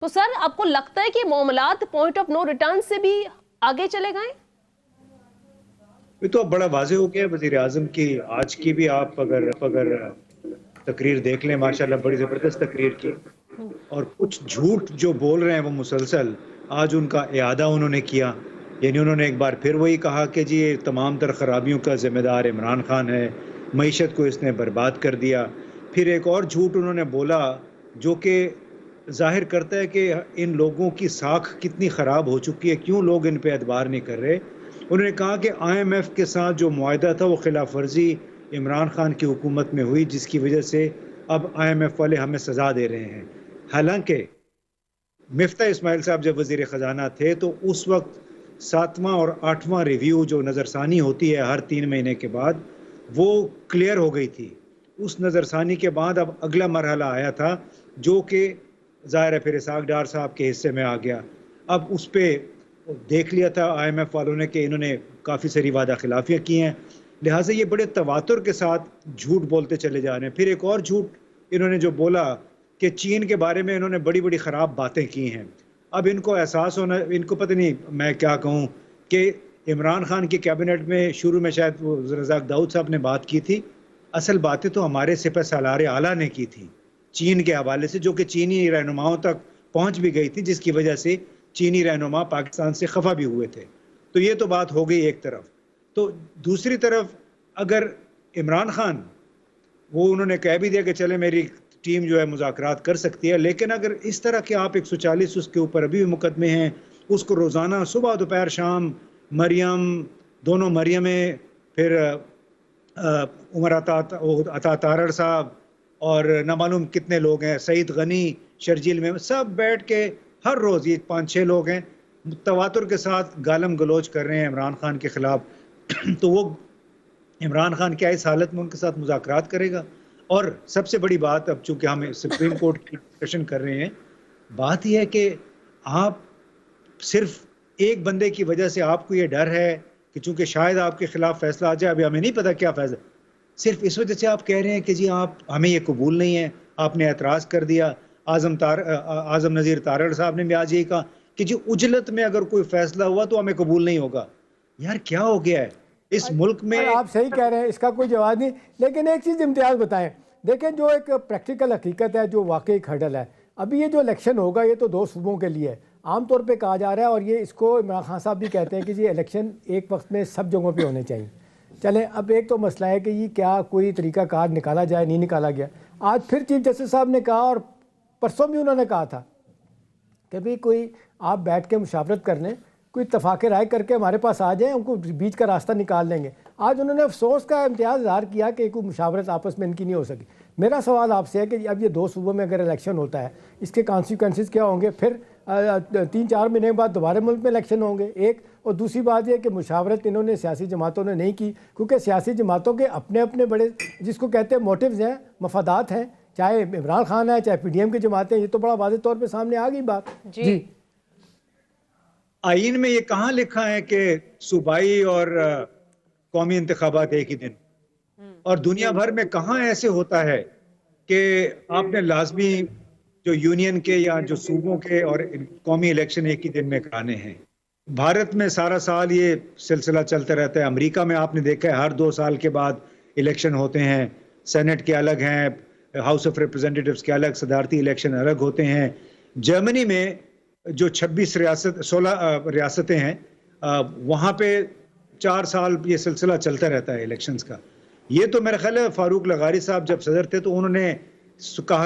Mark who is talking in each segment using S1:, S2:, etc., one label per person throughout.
S1: تو سر آپ کو لگتا ہے کہ معاملات پوائنٹ آف نو ریٹرن سے بھی آگے چلے گئے؟
S2: یہ تو بڑا واضح ہو گیا وزیر اعظم کی آج کی بھی آپ اگر تقریر دیکھ لیں ماشاءاللہ بڑی زبردست تقریر کی، اور کچھ جھوٹ جو بول رہے ہیں وہ مسلسل آج ان کا اعادہ انہوں نے کیا. یعنی انہوں نے ایک بار پھر وہی کہا کہ جی یہ تمام تر خرابیوں کا ذمہ دار عمران خان ہے، معیشت کو اس نے برباد کر دیا. پھر ایک اور جھوٹ انہوں نے بولا جو کہ ظاہر کرتا ہے کہ ان لوگوں کی ساکھ کتنی خراب ہو چکی ہے، کیوں لوگ ان پہ اعتبار نہیں کر رہے. انہوں نے کہا کہ آئی ایم ایف کے ساتھ جو معاہدہ تھا وہ خلاف ورزی عمران خان کی حکومت میں ہوئی، جس کی وجہ سے اب آئی ایم ایف والے ہمیں سزا دے رہے ہیں. حالانکہ مفتاح اسماعیل صاحب جب وزیر خزانہ تھے تو اس وقت 7واں اور 8واں ریویو جو نظر ثانی ہوتی ہے ہر 3 مہینے کے بعد، وہ کلیئر ہو گئی تھی. اس نظر ثانی کے بعد اب اگلا مرحلہ آیا تھا جو کہ ظاہر ہے پھر اسحاق ڈار صاحب کے حصے میں آ گیا. اب اس پہ دیکھ لیا تھا آئی ایم ایف والوں نے کہ انہوں نے کافی ساری وعدہ خلافیاں کی ہیں، لہٰذا یہ بڑے تواتر کے ساتھ جھوٹ بولتے چلے جا رہے ہیں. پھر ایک اور جھوٹ انہوں نے جو بولا کہ چین کے بارے میں انہوں نے بڑی بڑی خراب باتیں کی ہیں. اب ان کو احساس ہونا، ان کو پتہ نہیں میں کیا کہوں، کہ عمران خان کی کیبنٹ میں شروع میں شاید وہ رزاق داؤد صاحب نے بات کی تھی، اصل باتیں تو ہمارے سپہ سالار اعلیٰ نے کی تھی چین کے حوالے سے، جو کہ چینی رہنماؤں تک پہنچ بھی گئی تھی، جس کی وجہ سے چینی رہنما پاکستان سے خفا بھی ہوئے تھے. تو یہ تو بات ہو گئی ایک طرف. تو دوسری طرف اگر عمران خان وہ انہوں نے کہہ بھی دیا کہ چلے میری ٹیم جو ہے مذاکرات کر سکتی ہے، لیکن اگر اس طرح کے آپ 140 اس کے اوپر ابھی بھی مقدمے ہیں، اس کو روزانہ صبح دوپہر شام مریم، دونوں مریمیں، پھر عمر عطا تارڑ صاحب اور نہ معلوم کتنے لوگ ہیں، سعید غنی، شرجیل میں، سب بیٹھ کے ہر روز یہ 5-6 لوگ ہیں تواتر کے ساتھ گالم گلوچ کر رہے ہیں عمران خان کے خلاف. تو وہ عمران خان کیا اس حالت میں ان کے ساتھ مذاکرات کرے گا؟ اور سب سے بڑی بات، اب چونکہ ہم سپریم کورٹ کی ڈسکشن کر رہے ہیں، بات یہ ہے کہ آپ صرف ایک بندے کی وجہ سے آپ کو یہ ڈر ہے کہ چونکہ شاید آپ کے خلاف فیصلہ آ جائے، ابھی ہمیں نہیں پتا کیا فیصلہ، صرف اس وجہ سے آپ کہہ رہے ہیں کہ جی آپ ہمیں یہ قبول نہیں ہے، آپ نے اعتراض کر دیا. اعظم نذیر تارڑ صاحب نے بھی آج یہی کہا کہ جی اجلت میں اگر کوئی فیصلہ ہوا تو ہمیں قبول نہیں ہوگا. یار کیا ہو گیا ہے اس ملک میں؟
S3: آپ صحیح کہہ رہے ہیں، اس کا کوئی جواب نہیں. لیکن ایک چیز امتیاز بتائیں، دیکھیں جو ایک پریکٹیکل حقیقت ہے، جو واقعی ایک ہرڈل ہے، ابھی یہ جو الیکشن ہوگا یہ تو 2 صوبوں کے لیے ہے. عام طور پہ کہا جا رہا ہے، اور یہ اس کو عمران خان صاحب بھی کہتے ہیں کہ یہ الیکشن ایک وقت میں سب جگہوں پہ ہونے چاہیے. چلیں اب ایک تو مسئلہ ہے کہ یہ کیا کوئی طریقہ کار نکالا جائے، نہیں نکالا گیا. آج پھر چیف جسٹس صاحب نے کہا، اور پرسوں بھی انہوں نے کہا تھا کہ بھی کوئی آپ بیٹھ کے مشاورت کر لیں، کوئی اتفاق رائے کر کے ہمارے پاس آ جائیں، ان کو بیچ کا راستہ نکال لیں گے. آج انہوں نے افسوس کا امتیاز اظہار کیا کہ کوئی مشاورت آپس میں ان کی نہیں ہو سکی. میرا سوال آپ سے ہے کہ اب یہ 2 صوبوں میں اگر الیکشن ہوتا ہے، اس کے کانسیکوینسز کیا ہوں گے؟ پھر 3-4 مہینے بعد دوبارہ ملک میں الیکشن ہوں گے ایک. اور دوسری بات یہ کہ مشاورت انہوں نے سیاسی جماعتوں نے نہیں کی، کیونکہ سیاسی جماعتوں کے اپنے اپنے بڑے جس کو کہتے ہیں موٹیوز ہیں، مفادات ہیں، چاہے عمران خان ہے چاہے پی ڈی ایم کی جماعتیں. یہ تو بڑا واضح طور پہ سامنے آ گئی بات. جی
S2: آئین میں یہ کہاں لکھا ہے کہ صوبائی اور قومی انتخابات ایک ہی دن؟ اور دنیا بھر میں کہاں ایسے ہوتا ہے کہ آپ نے لازمی جو یونین کے یا جو صوبوں کے اور قومی الیکشن ایک ہی دن میں کرانے ہیں؟ بھارت میں سارا سال یہ سلسلہ چلتا رہتا ہے. امریکہ میں آپ نے دیکھا ہے ہر 2 سال کے بعد الیکشن ہوتے ہیں، سینٹ کے الگ ہیں، ہاؤس آف ریپرزینٹیٹیوز کے الگ، صدارتی الیکشن الگ ہوتے ہیں. جرمنی میں جو 16 ریاستیں ہیں، وہاں پہ 4 سال یہ سلسلہ چلتا رہتا ہے الیکشنز کا. یہ تو میرا خیال ہے فاروق لغاری صاحب جب صدر تھے تو انہوں نے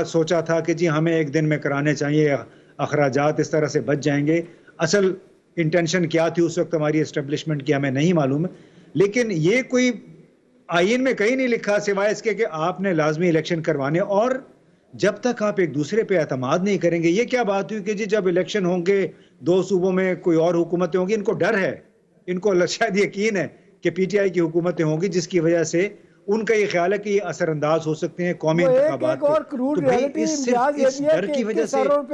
S2: سوچا تھا کہ جی ہمیں ایک دن میں کرانے چاہیے، اخراجات اس طرح سے بچ جائیں گے. اصل انٹینشن کیا تھی اس وقت ہماری اسٹیبلشمنٹ کی ہمیں نہیں معلوم ہے، لیکن یہ کوئی آئین میں کہیں نہیں لکھا سوائے اس کے کہ آپ نے لازمی الیکشن کروانے. اور جب تک آپ ایک دوسرے پہ اعتماد نہیں کریں گے، یہ کیا بات ہوئی کہ جی جب الیکشن ہوں گے 2 صوبوں میں کوئی اور حکومتیں ہوں گی، ان کو ڈر ہے، ان کو شاید یقین ہے کہ پی ٹی آئی کی حکومتیں ہوں گی، جس کی وجہ سے ان کا یہ خیال ہے کہ یہ اثر انداز ہو سکتے ہیں قومی انتخابات پہ. تو بھائی اس ڈر کی وجہ سے آپ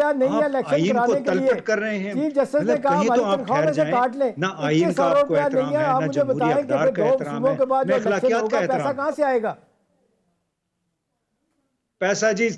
S2: آئین کو تلپٹ کر رہے ہیں. مطلب کہیں تو آپ ٹھہر جائیں. نہ آئین کا آپ کو احترام ہے، نہ جمہوری اقدار کا احترام ہے، نہ اخلاقیات کا احترام.
S3: پیسہ کہاں سے آئے گا؟
S2: پیسہ جی